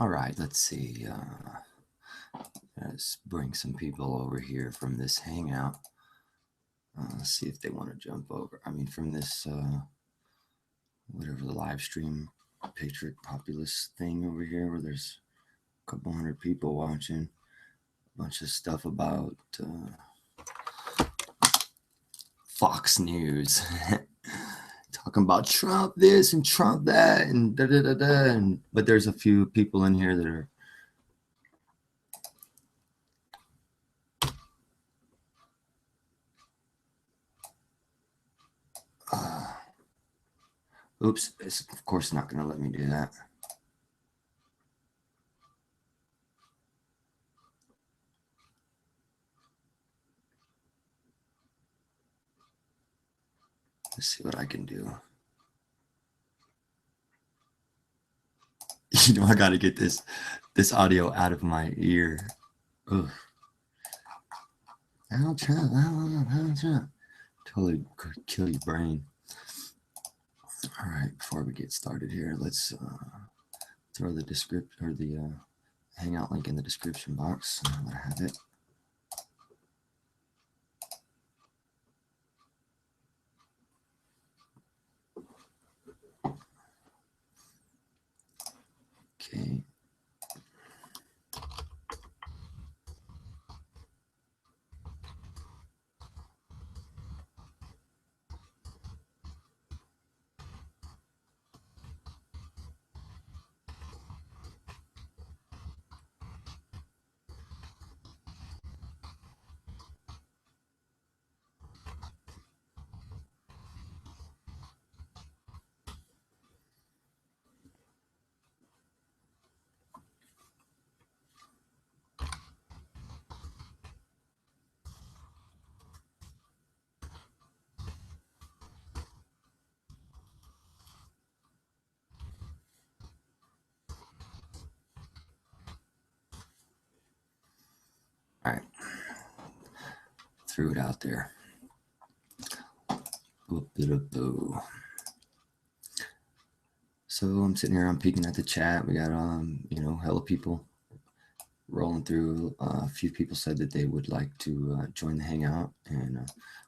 All right, let's see. Let's bring some people over here from this hangout. Let's see if they want to jump over. I mean, from this, whatever the live stream Patriot Populist thing over here, where there's a couple hundred people watching, a bunch of stuff about Fox News. Talking about Trump this and Trump that and da da da da. But there's a few people in here that are oops, it's of course not going to let me do that. Let's see what I can do. You know, I got to get this audio out of my ear. Ugh. Donald Trump, Donald Trump. Totally could kill your brain. All right, before we get started here, let's throw the description or the hangout link in the description box. I'm gonna have it. Okay. All right. Threw it out there. So I'm sitting here, I'm peeking at the chat. We got you know, hella people rolling through. A few people said that they would like to join the hangout, and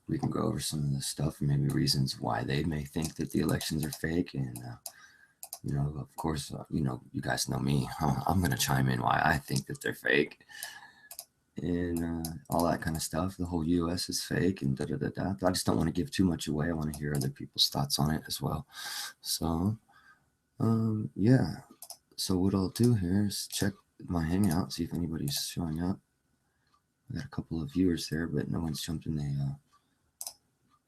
we can go over some of the stuff and maybe reasons why they may think that the elections are fake. And you know, of course, you know, you guys know me. I'm gonna chime in why I think that they're fake, and all that kind of stuff. The whole U.S. is fake, and da da da da. But I just don't want to give too much away. I want to hear other people's thoughts on it as well. So, yeah. So what I'll do here is check my hangout, see if anybody's showing up. I got a couple of viewers there, but no one's jumped in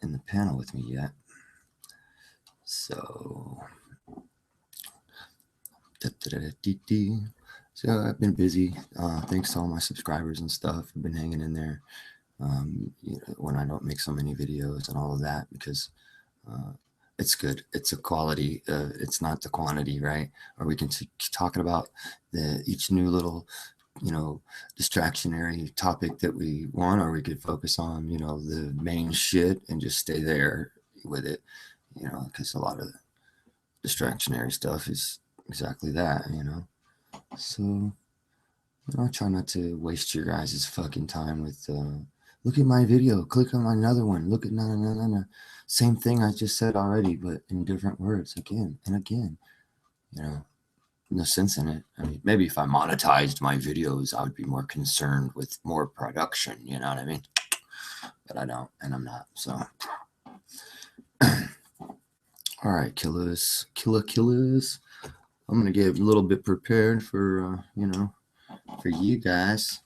the panel with me yet. So, so I've been busy. Thanks to all my subscribers and stuff. I've been hanging in there. You know, when I don't make so many videos and all of that, because it's good. It's a quality. It's not the quantity, right? Or we can talking about each new little, you know, distractionary topic that we want, or we could focus on, you know, the main shit and just stay there with it, you know, because a lot of distractionary stuff is exactly that, you know. So, you know, I try not to waste your guys' fucking time with look at my video, click on another one, look at no. Same thing I just said already, but in different words again and again. You know, no sense in it. I mean, maybe if I monetized my videos, I would be more concerned with more production, you know what I mean? But I don't, and I'm not, so. All right, killers. I'm going to get a little bit prepared for, you know, for you guys.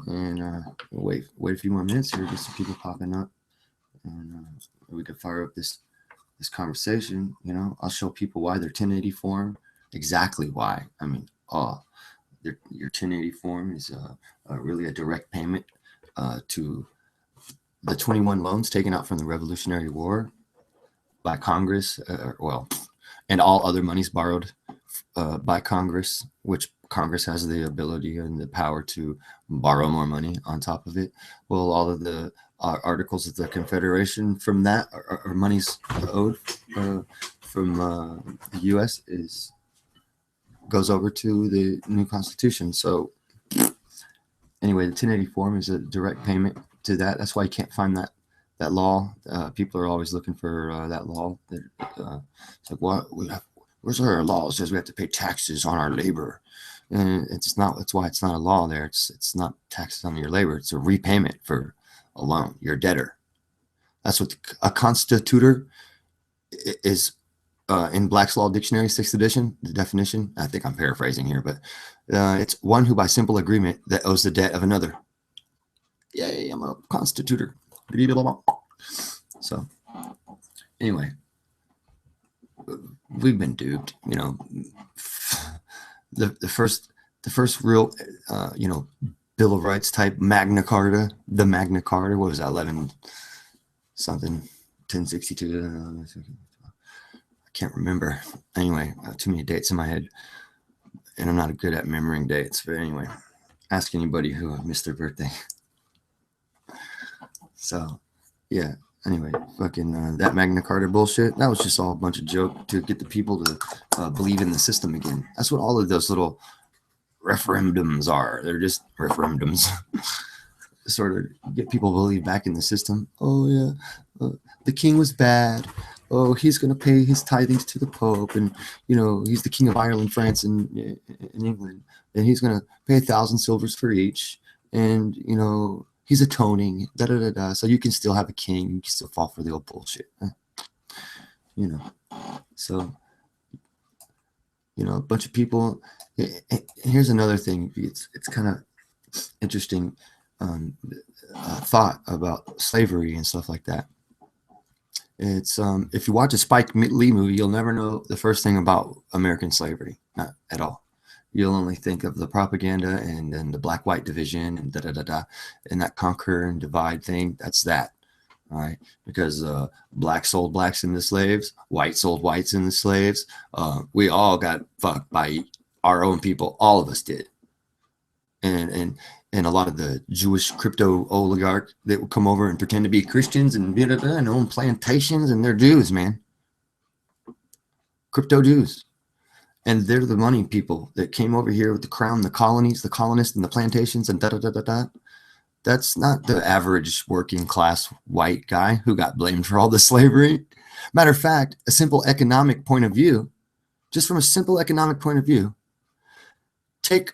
And wait a few more minutes here, get some people popping up, and we can fire up this conversation. You know, I'll show people why their 1080 form, exactly why. I mean, your 1080 form is really a direct payment to the 21 loans taken out from the Revolutionary War by Congress, and all other monies borrowed by Congress, which Congress has the ability and the power to borrow more money on top of it. Well, all of the articles of the Confederation from that are monies owed from the U.S. is goes over to the new Constitution. So anyway, the 1080 form is a direct payment to that. That's why you can't find that law. People are always looking for that law. That it's like, what we have. Where's our law? It says we have to pay taxes on our labor, and it's not. That's why it's not a law there. It's not taxes on your labor. It's a repayment for a loan. You're a debtor. That's what a constitutor is. In Black's Law Dictionary, 6th edition, the definition, I think I'm paraphrasing here, but it's one who by simple agreement that owes the debt of another. Yay, I'm a constitutor. So anyway, we've been duped, you know. The first real, you know, Bill of Rights type Magna Carta, the Magna Carta, what was that, 11 something, 1062, can't remember. Anyway, too many dates in my head, and I'm not good at remembering dates. But anyway, ask anybody who missed their birthday. So, yeah. Anyway, fucking that Magna Carta bullshit. That was just all a bunch of joke to get the people to believe in the system again. That's what all of those little referendums are. They're just referendums. Sort of get people to believe back in the system. Oh yeah, the king was bad. Oh, he's going to pay his tithings to the Pope, and you know he's the king of Ireland, France, and England, and he's going to pay 1,000 silvers for each, and you know he's atoning. Da da da da. So you can still have a king, you can still fall for the old bullshit, you know. So you know, a bunch of people. Here's another thing. It's kind of interesting thought about slavery and stuff like that. It's if you watch a Spike Lee movie, you'll never know the first thing about American slavery, not at all. You'll only think of the propaganda and then the black-white division and da da da da, and that conquer and divide thing. That's that, all right? Because blacks sold blacks into slaves, whites sold whites into slaves. We all got fucked by our own people. All of us did, and a lot of the Jewish crypto oligarch that would come over and pretend to be Christians and and own plantations, and they're Jews, man. Crypto Jews. And they're the money people that came over here with the crown, the colonies, the colonists, and the plantations, and da da da da da. That's not the average working class white guy who got blamed for all the slavery. Matter of fact, a simple economic point of view, just from a simple economic point of view, put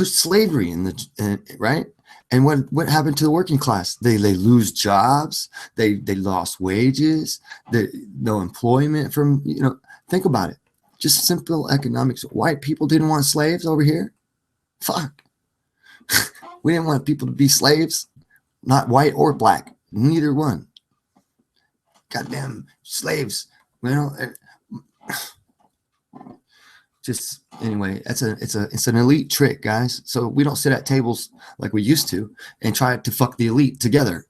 slavery in the right, and what happened to the working class? They lose jobs, they lost wages, no employment from, you know. Think about it, just simple economics. White people didn't want slaves over here. Fuck. We didn't want people to be slaves, not white or black, neither one. Goddamn slaves, you know. Just anyway, it's an elite trick, guys. So we don't sit at tables like we used to and try to fuck the elite together.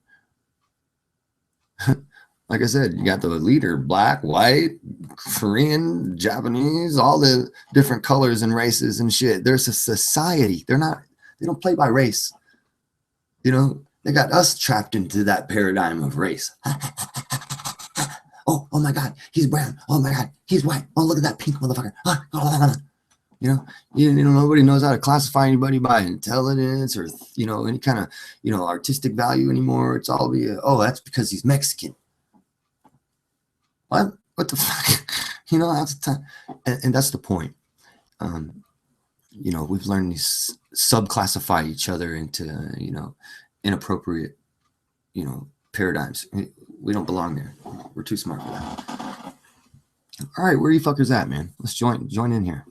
Like I said, you got the leader, black, white, Korean, Japanese, all the different colors and races and shit. There's a society. They don't play by race. You know, they got us trapped into that paradigm of race. Oh my God, he's brown. Oh my God, he's white. Oh, look at that pink motherfucker. You know, nobody knows how to classify anybody by intelligence or, you know, any kind of, you know, artistic value anymore. It's all that's because he's Mexican. What the fuck? You know, that's the time. And that's the point. You know, we've learned these subclassify each other into, you know, inappropriate, you know, paradigms. We don't belong there. We're too smart for that. All right, where are you fuckers at, man? Let's join in here.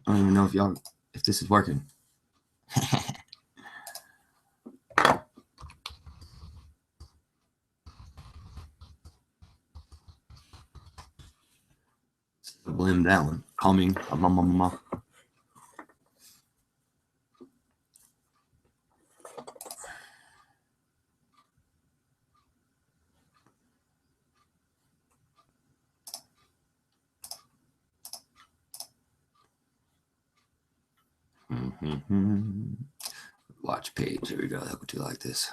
I don't even know if this is working. Blame that one. Calming. Watch page. Here we go. That would do like this.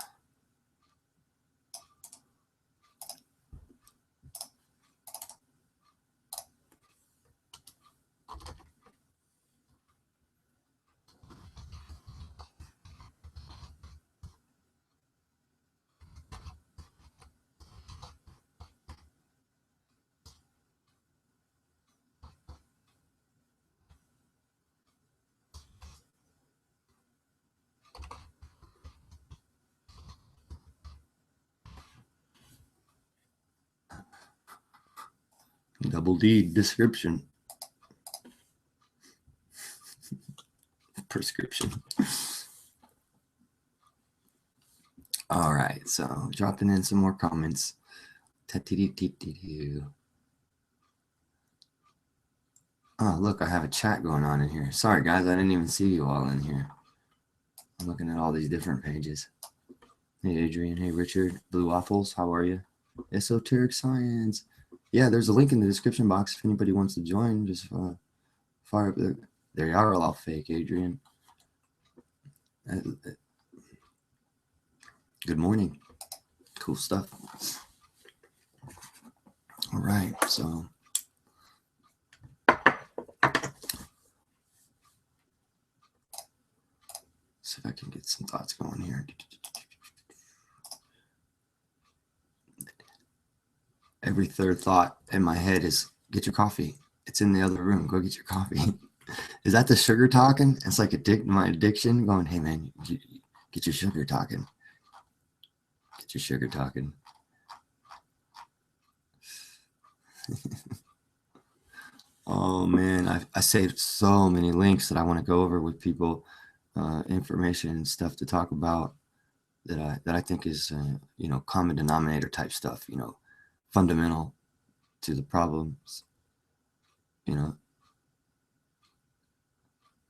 Double D description. Prescription. All right, so dropping in some more comments. Oh, look, I have a chat going on in here. Sorry, guys, I didn't even see you all in here. I'm looking at all these different pages. Hey, Adrian. Hey, Richard. Blue Waffles, how are you? Esoteric Science. Yeah, there's a link in the description box if anybody wants to join. Just fire up there. They are all fake, Adrian. Good morning. Cool stuff. All right, so see if I can get some thoughts going here. Every third thought in my head is get your coffee. It's in the other room. Go get your coffee. Is that the sugar talking? It's like my addiction going, hey man, get your sugar talking. Get your sugar talking. Oh man, I saved so many links that I want to go over with people, information and stuff to talk about that I think is common denominator type stuff, fundamental to the problems.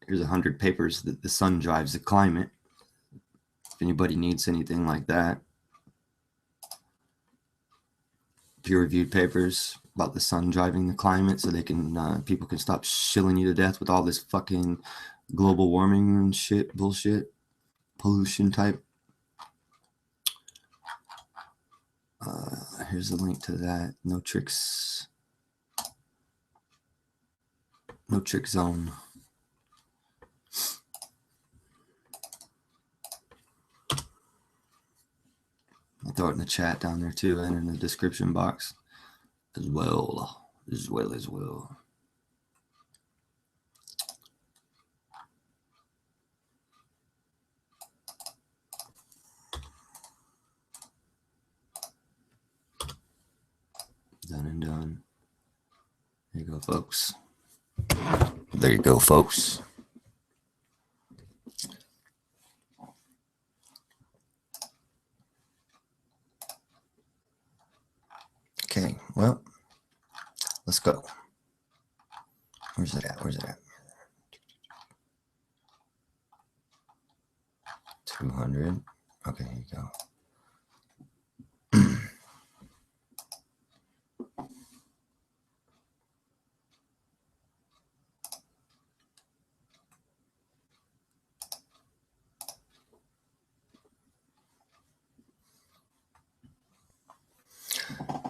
Here's 100 papers that the sun drives the climate. If anybody needs anything like that, peer-reviewed papers about the sun driving the climate, so they can people can stop shilling you to death with all this fucking global warming and shit bullshit, pollution type. Here's a link to that. No Trick Zone. I'll throw it in the chat down there too, and in the description box as well. Done and done. There you go, folks. There you go, folks. Okay, well, let's go. Where's it at? 200. Okay, here you go.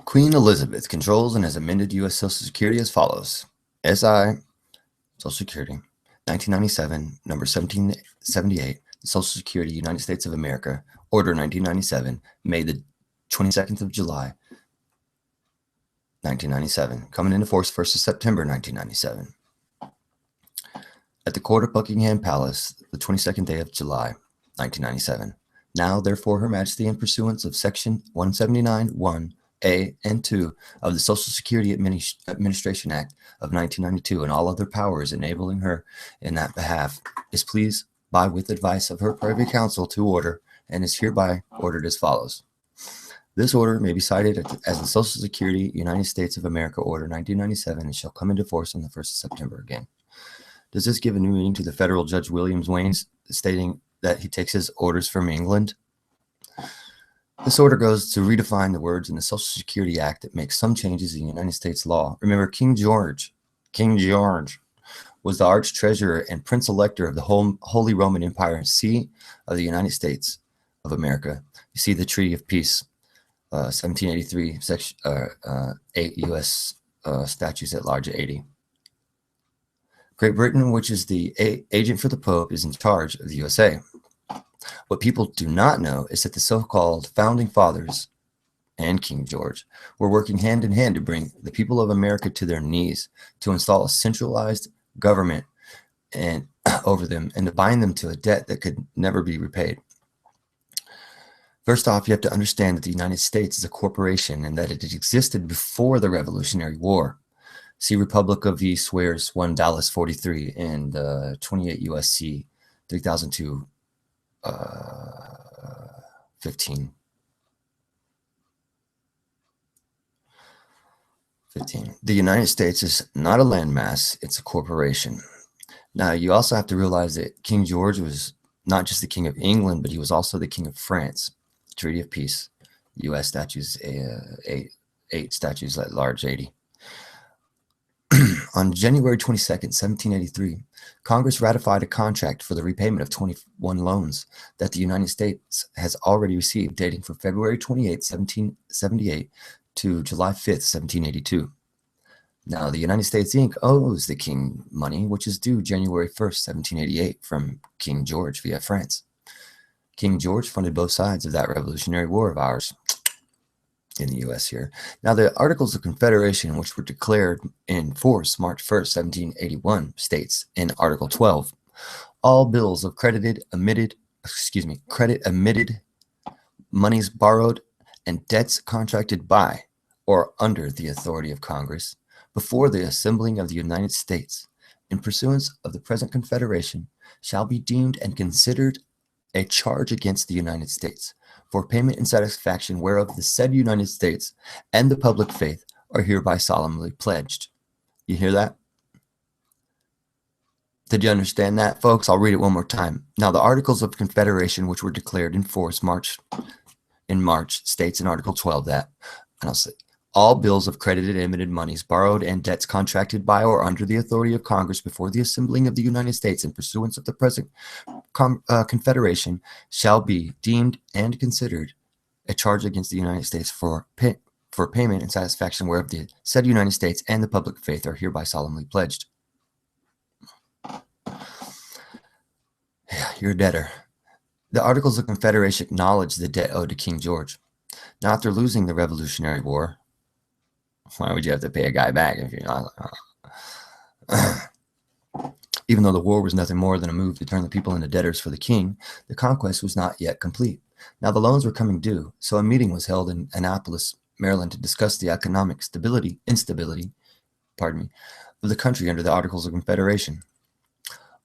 Queen Elizabeth controls and has amended U.S. Social Security as follows. SI, Social Security, 1997, number 1778, the Social Security, United States of America, Order 1997, made the 22nd of July, 1997, coming into force 1st of September, 1997. At the court of Buckingham Palace, the 22nd day of July, 1997. Now, therefore, Her Majesty, in pursuance of Section 179(1)(a) and 2 of the Social Security Administration Act of 1992 and all other powers enabling her in that behalf, is pleased by with advice of her Privy Council to order and is hereby ordered as follows. This order may be cited as the Social Security United States of America Order 1997 and shall come into force on the 1st of September again. Does this give a new meaning to the federal Judge Williams Wayne's stating that he takes his orders from England? This order goes to redefine the words in the Social Security Act that makes some changes in United States law. Remember, King George was the arch treasurer and prince elector of the Holy Roman Empire and see of the United States of America. You see the Treaty of Peace, 1783, section 8 U.S. Statutes at Large 80. Great Britain, which is the agent for the Pope, is in charge of the USA. What people do not know is that the so-called founding fathers and King George were working hand in hand to bring the people of America to their knees, to install a centralized government and over them, and to bind them to a debt that could never be repaid. First off, you have to understand that the United States is a corporation and that it existed before the Revolutionary War. See Republic of E swears 1 Dallas 43 and 28 USC 3002 15. 15. The United States is not a landmass, it's a corporation. Now, you also have to realize that King George was not just the King of England, but he was also the King of France. Treaty of Peace. U.S. statues, 8 statues at large, 80. On January 22nd, 1783, Congress ratified a contract for the repayment of 21 loans that the United States has already received, dating from February 28, 1778 to July 5th, 1782. Now, the United States Inc. owes the King money, which is due January 1st, 1788 from King George via France. King George funded both sides of that Revolutionary War of ours in the U.S. here. Now, the Articles of Confederation, which were declared in force March 1st, 1781, states in Article 12, all bills of credit emitted, monies borrowed, and debts contracted by or under the authority of Congress before the assembling of the United States in pursuance of the present Confederation shall be deemed and considered a charge against the United States, for payment and satisfaction whereof the said United States and the public faith are hereby solemnly pledged. You hear that? Did you understand that, folks? I'll read it one more time. Now, the Articles of Confederation, which were declared in force in March, states in Article 12 that, and I'll say, all bills of credited and emitted monies borrowed and debts contracted by or under the authority of Congress before the assembling of the United States in pursuance of the present Confederation shall be deemed and considered a charge against the United States for payment and satisfaction whereof the said United States and the public faith are hereby solemnly pledged. Yeah, you're a debtor. The Articles of Confederation acknowledge the debt owed to King George. Now, after losing the Revolutionary War, why would you have to pay a guy back if you're not? Even though the war was nothing more than a move to turn the people into debtors for the king, the conquest was not yet complete. Now the loans were coming due, so a meeting was held in Annapolis, Maryland, to discuss the economic instability, of the country under the Articles of Confederation.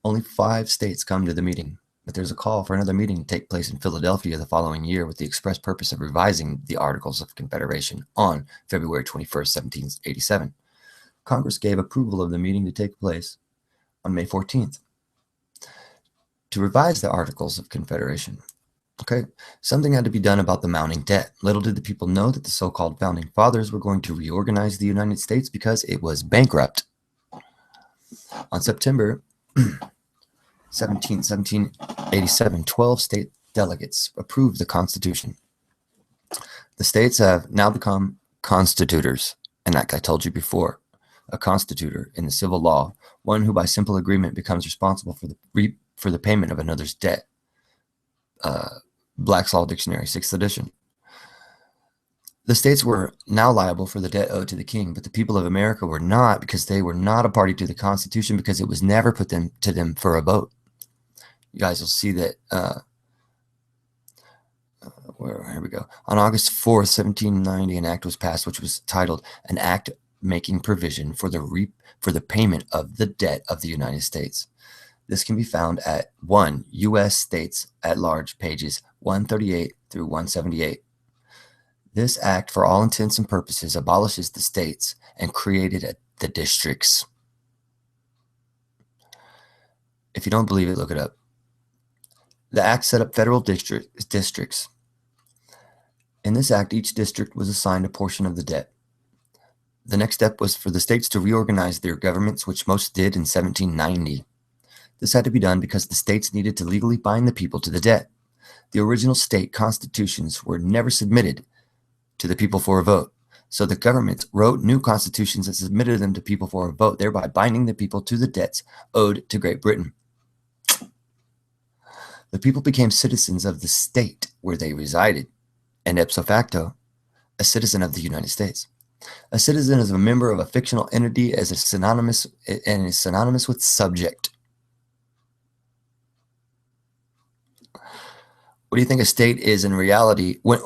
Only 5 states come to the meeting, but there's a call for another meeting to take place in Philadelphia the following year with the express purpose of revising the Articles of Confederation on February 21st, 1787. Congress gave approval of the meeting to take place on May 14th to revise the Articles of Confederation. Okay, something had to be done about the mounting debt. Little did the people know that the so-called founding fathers were going to reorganize the United States because it was bankrupt. On September 1787, 12 state delegates approved the Constitution. The states have now become constitutors, and like I told you before, a constitutor in the civil law, one who by simple agreement becomes responsible for the payment of another's debt. Black's Law Dictionary, 6th edition. The states were now liable for the debt owed to the king, but the people of America were not, because they were not a party to the Constitution, because it was never put to them for a vote. You guys will see that, here we go. On August 4th, 1790, an act was passed which was titled An Act Making Provision for the Payment of the Debt of the United States. This can be found at 1 U.S. States at Large, pages 138 through 178. This act, for all intents and purposes, abolishes the states and created the districts. If you don't believe it, look it up. The act set up federal districts. In this act, each district was assigned a portion of the debt. The next step was for the states to reorganize their governments, which most did in 1790. This had to be done because the states needed to legally bind the people to the debt. The original state constitutions were never submitted to the people for a vote. So the government wrote new constitutions and submitted them to people for a vote, thereby binding the people to the debts owed to Great Britain. The people became citizens of the state where they resided, and ipso facto, a citizen of the United States. A citizen is a member of a fictional entity and is synonymous with subject. What do you think a state is in reality? What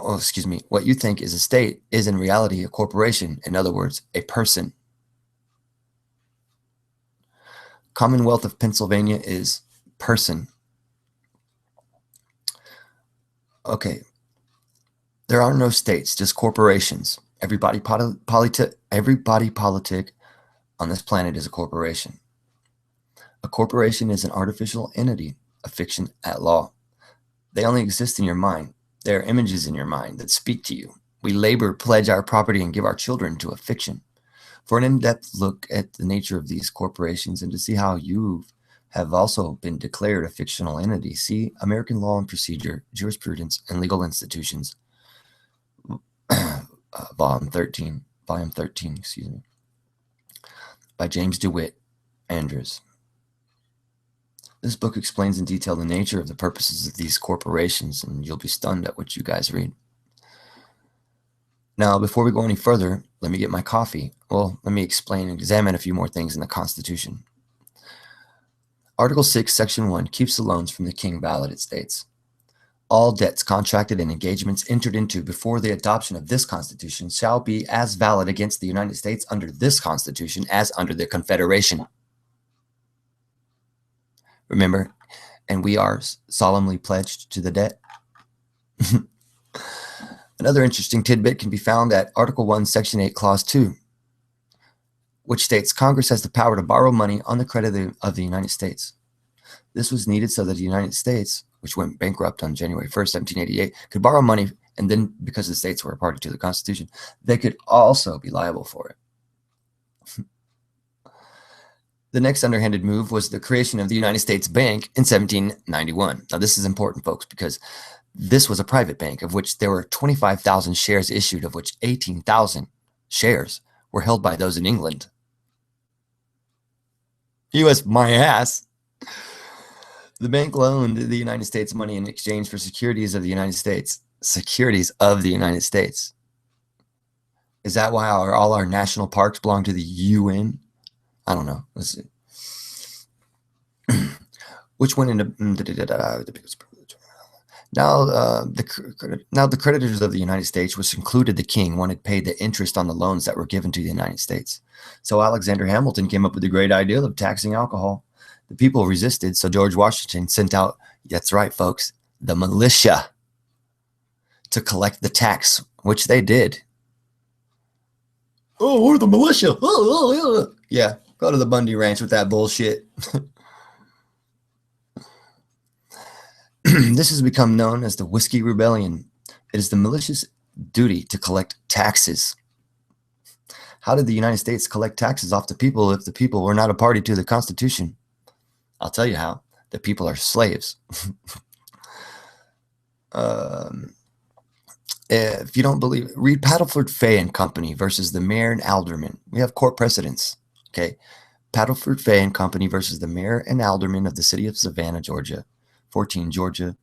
you think is a state is in reality a corporation. In other words, a person. Commonwealth of Pennsylvania is person. Okay. There are no states, just corporations. Everybody politic on this planet is a corporation. A corporation is an artificial entity, a fiction at law. They only exist in your mind. They are images in your mind that speak to you. We labor, pledge our property, and give our children to a fiction. For an in-depth look at the nature of these corporations and to see how you have also been declared a fictional entity, see American Law and Procedure, Jurisprudence, and Legal Institutions, volume 13, excuse me, by James DeWitt Andrews. This book explains in detail the nature of the purposes of these corporations, and you'll be stunned at what you guys read. Now, before we go any further, let me get my coffee. Well, let me explain and examine a few more things in the Constitution. Article 6, Section 1 keeps the loans from the king valid, it states. All debts contracted and engagements entered into before the adoption of this Constitution shall be as valid against the United States under this Constitution as under the Confederation. Remember, and we are solemnly pledged to the debt. Another interesting tidbit can be found at Article 1, Section 8, Clause 2, which states Congress has the power to borrow money on the credit of the United States. This was needed so that the United States, which went bankrupt on January 1st, 1788, could borrow money, and then because the states were a party to the Constitution, they could also be liable for it. The next underhanded move was the creation of the United States Bank in 1791. Now, this is important, folks, because this was a private bank of which there were 25,000 shares issued, of which 18,000 shares were held by those in England. U.S. my ass. The bank loaned the United States money in exchange for securities of the United States. Securities of the United States. Is that why all our national parks belong to the UN? I don't know. Let's see. Which went into now the creditors of the United States, which included the king, wanted paid the interest on the loans that were given to the United States. So Alexander Hamilton came up with the great idea of taxing alcohol. The people resisted, so George Washington sent out, that's right, folks, the militia to collect the tax, which they did. Oh, we're the militia. Oh. Yeah, go to the Bundy Ranch with that bullshit. This has become known as the Whiskey Rebellion. It is the militia's duty to collect taxes. How did the United States collect taxes off the people if the people were not a party to the Constitution? I'll tell you how. The people are slaves. If you don't believe it, read Paddleford Fay and Company versus the mayor and aldermen. We have court precedents. Okay. Paddleford Fay and Company versus the mayor and aldermen of the city of Savannah, Georgia, 14 Georgia,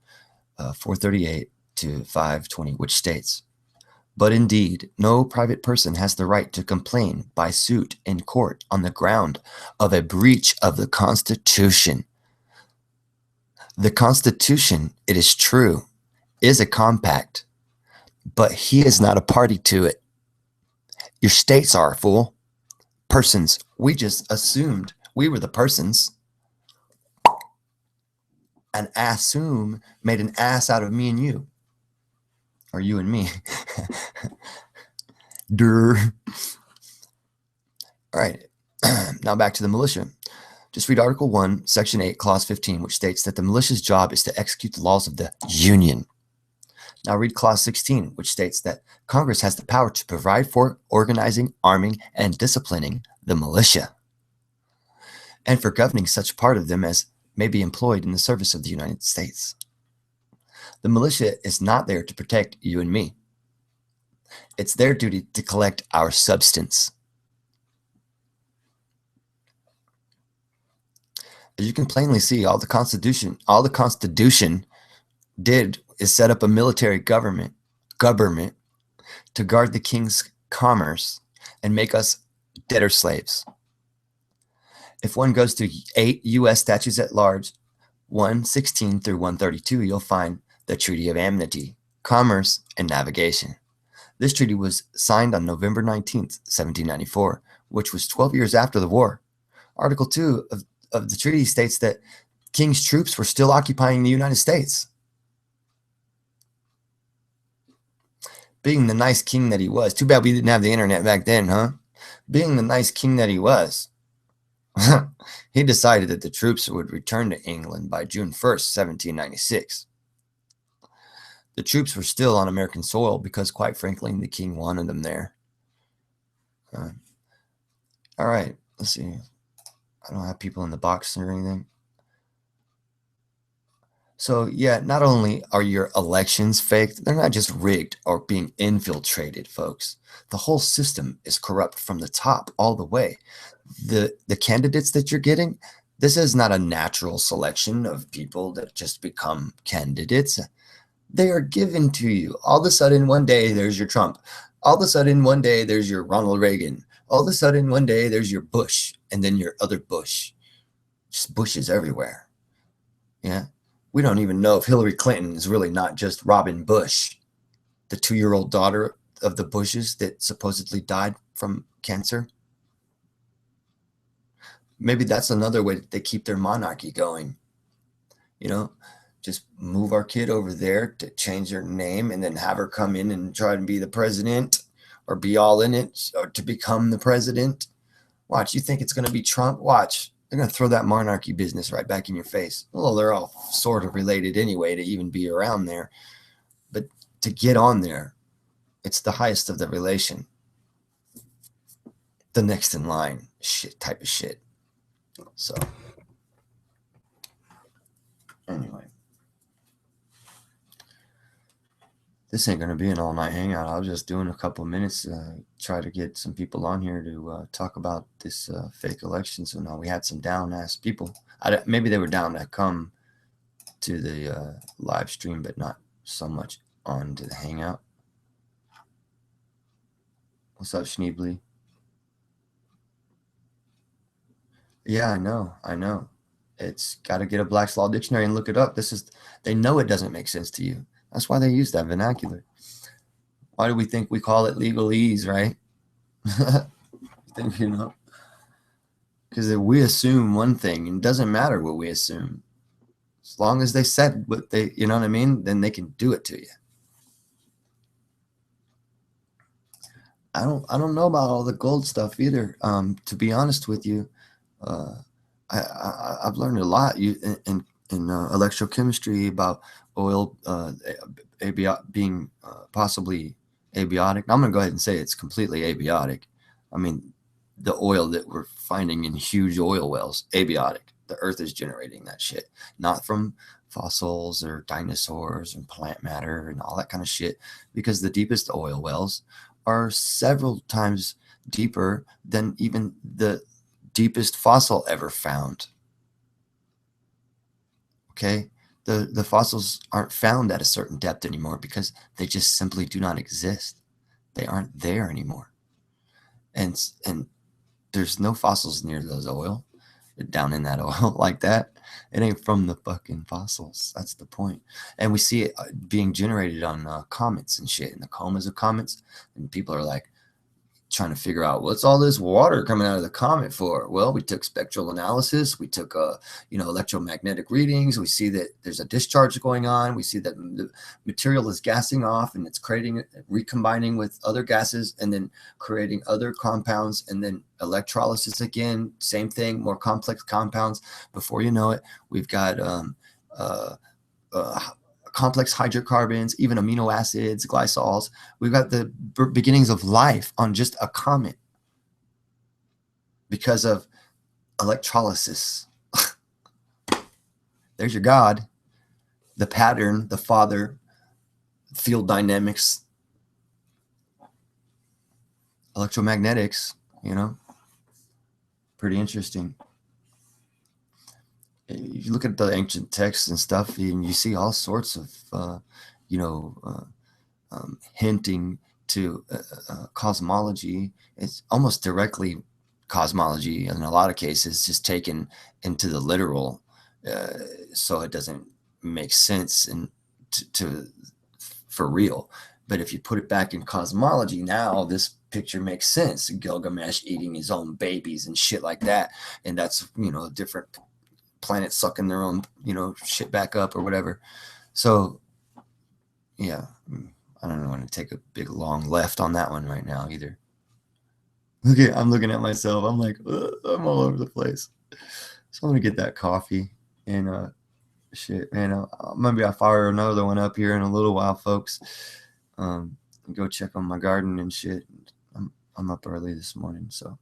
438 to 520, which states, but indeed, no private person has the right to complain by suit in court on the ground of a breach of the Constitution. The Constitution, it is true, is a compact, but he is not a party to it. Your states are, fool. Persons. We just assumed we were the persons. And assume made an ass out of me and you. Or you and me. Durr. All right. Now back to the militia. Just read Article 1, Section 8, Clause 15, which states that the militia's job is to execute the laws of the Union. Now read Clause 16, which states that Congress has the power to provide for organizing, arming, and disciplining the militia, and for governing such part of them as may be employed in the service of the United States. The militia is not there to protect you and me. It's their duty to collect our substance. As you can plainly see, all the Constitution did is set up a military government to guard the king's commerce and make us debtor slaves. If one goes to 8 U.S. statutes at large, 116 through 132, you'll find the Treaty of Amity, Commerce, and Navigation. This treaty was signed on November 19th, 1794, which was 12 years after the war. Article 2 of the treaty states that King's troops were still occupying the United States. Being the nice king that he was. Too bad we didn't have the internet back then, huh? Being the nice king that he was, he decided that the troops would return to England by June 1st, 1796. The troops were still on American soil because, quite frankly, the king wanted them there. All right, let's see. I don't have people in the box or anything. So, yeah, not only are your elections faked, they're not just rigged or being infiltrated, folks. The whole system is corrupt from the top all the way. The candidates that you're getting, this is not a natural selection of people that just become candidates. They are given to you. All of a sudden, one day, there's your Trump. All of a sudden, one day, there's your Ronald Reagan. All of a sudden, one day, there's your Bush, and then your other Bush. Just Bushes everywhere. Yeah. We don't even know if Hillary Clinton is really not just Robin Bush, the 2-year-old daughter of the Bushes that supposedly died from cancer. Maybe that's another way that they keep their monarchy going. You know, just move our kid over there to change her name and then have her come in and try to be the president or be all in it or to become the president. Watch, you think it's going to be Trump? Watch. They're going to throw that monarchy business right back in your face. Well, they're all sort of related anyway to even be around there. But to get on there, it's the highest of the relation. The next in line shit type of shit. So, anyway. This ain't going to be an all-night hangout. I was just doing a couple of minutes try to get some people on here to talk about this fake election. So now we had some down-ass people. Maybe they were down to come to the live stream, but not so much on to the hangout. What's up, Schneebly? Yeah, I know. It's got to get a Black's Law Dictionary and look it up. They know it doesn't make sense to you. That's why they use that vernacular. Why do we think we call it legalese, right? You know, because we assume one thing, and it doesn't matter what we assume. As long as they said what they, you know what I mean, then they can do it to you. I don't know about all the gold stuff either. To be honest with you, I've learned a lot in electrochemistry about oil being possibly abiotic. Now, I'm going to go ahead and say it's completely abiotic. I mean, the oil that we're finding in huge oil wells, abiotic. The earth is generating that shit, not from fossils or dinosaurs and plant matter and all that kind of shit, because the deepest oil wells are several times deeper than even the deepest fossil ever found. Okay, the fossils aren't found at a certain depth anymore because they just simply do not exist. They aren't there anymore. And there's no fossils near those oil, down in that oil like that. It ain't from the fucking fossils. That's the point. And we see it being generated on comets and shit, in the comas of comets. And people are like, trying to figure out what's all this water coming out of the comet for. Well, we took spectral analysis. We took, electromagnetic readings. We see that there's a discharge going on. We see that the material is gassing off and it's recombining with other gases and then creating other compounds, and then electrolysis again, same thing, more complex compounds. Before you know it, we've got complex hydrocarbons, even amino acids, glycols. We've got the beginnings of life on just a comet because of electrolysis. There's your God, the pattern, the father, field dynamics, electromagnetics, pretty interesting. You look at the ancient texts and stuff, and you see all sorts of, hinting to cosmology. It's almost directly cosmology in a lot of cases, just taken into the literal, so it doesn't make sense and for real. But if you put it back in cosmology, now this picture makes sense. Gilgamesh eating his own babies and shit like that. And that's, you know, different planets sucking their own, you know, shit back up or whatever. So, yeah, I don't want to take a big long left on that one right now either. Okay, I'm looking at myself. I'm like, I'm all over the place. So I'm gonna get that coffee and shit, man. Maybe I'll fire another one up here in a little while, folks. Go check on my garden and shit. I'm up early this morning, so.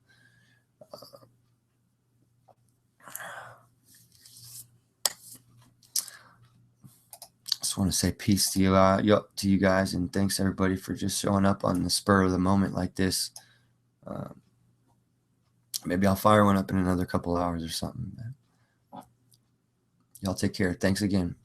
Just want to say peace to you guys, and thanks everybody for just showing up on the spur of the moment like this. Maybe I'll fire one up in another couple of hours or something. Y'all take care. Thanks again.